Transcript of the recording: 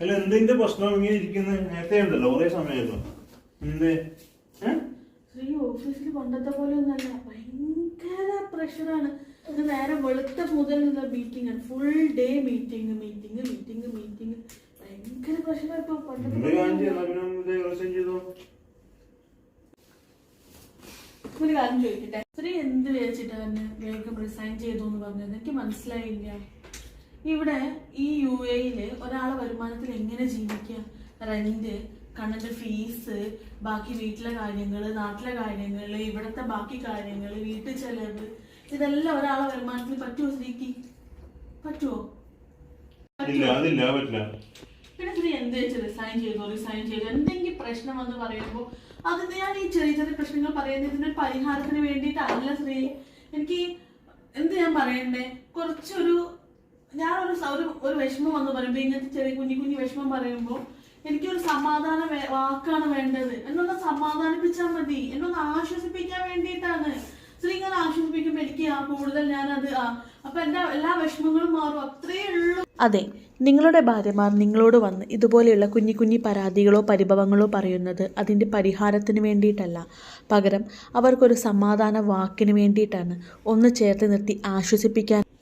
അല്ല എന്തിന്റെ പ്രശ്നം ഇങ്ങനെ ഇരിക്കുന്നത്? നേരത്തെ ഉണ്ടല്ലോ കുറെ സമയമല്ലോ. എന്തേ? ശ്രീ ഓഫീസിൽ പണ്ടത്തെ പോലെ ഒന്നല്ല, ഭയങ്കര പ്രഷറാണ്. നേരെ വെളുത്ത മുതലുള്ള മീറ്റിംഗ് ആണ്, full day meeting meeting meeting meeting. ഭയങ്കര പ്രഷറാണ് ഇപ്പൊ. പണ്ടത്തെ ഒരു കാര്യം ചോദിക്കട്ടെ, ശ്രീ എന്ത് വിചാരിച്ചിട്ടാ തന്നെ വേഗം റിസൈൻ ചെയ്തു എന്ന് പറഞ്ഞത്? എനിക്ക് മനസ്സിലായില്ല. ഇവിടെ ഈ UAE ഒരാളെ വരുമാനത്തിൽ എങ്ങനെ ജീവിക്കുക? റെന്റ്, കണ്ണന്റെ ഫീസ്, ബാക്കി വീട്ടിലെ കാര്യങ്ങള്, നാട്ടിലെ കാര്യങ്ങള്, ഇവിടത്തെ ബാക്കി കാര്യങ്ങള്, വീട്ടു ചെലവ്, ഇതെല്ലാം ഒരാളെ വരുമാനത്തിൽ പറ്റുമോ ശ്രീക്ക്? പറ്റുമോ? പിന്നെ ശ്രീ എന്ത് വെച്ച് റിസൈൻ ചെയ്തു എന്തെങ്കിലും പ്രശ്നം എന്ന് പറയുമ്പോൾ അത് ഞാൻ ഈ ചെറിയ ചെറിയ പ്രശ്നങ്ങൾ പറയുന്നതിന്റെ പരിഹാരത്തിന് വേണ്ടിയിട്ടല്ല ശ്രീ. എനിക്ക് എന്ത് ഞാൻ പറയണ്ടേ, കുറച്ചൊരു ഒരു വിഷമം വന്ന് പറയുമ്പോ, ഇങ്ങനത്തെ ചെറിയ കുഞ്ഞു കുഞ്ഞു വിഷമം പറയുമ്പോ എനിക്കൊരു സമാധാന വാക്കാണ് വേണ്ടത്. എന്നൊന്ന് സമാധാനിപ്പിച്ചാൽ മതി, എന്നൊന്ന് ആശ്വസിപ്പിക്കാൻ വേണ്ടിയിട്ടാണ്. ശ്രീ ഇങ്ങനെ ആശ്വസിപ്പിക്കുമ്പോ എനിക്ക് കൂടുതൽ ഞാനത് അപ്പൊ എന്റെ എല്ലാ വിഷമങ്ങളും മാറും, അത്രേ ഉള്ളൂ. അതെ, നിങ്ങളുടെ ഭാര്യമാർ നിങ്ങളോട് വന്ന് ഇതുപോലെയുള്ള കുഞ്ഞി കുഞ്ഞി പരാതികളോ പരിഭവങ്ങളോ പറയുന്നത് അതിൻ്റെ പരിഹാരത്തിന് വേണ്ടിയിട്ടല്ല, പകരം അവർക്കൊരു സമാധാന വാക്കിന് വേണ്ടിയിട്ടാണ്. ഒന്ന് ചേർത്ത് നിർത്തി ആശ്വസിപ്പിക്കാൻ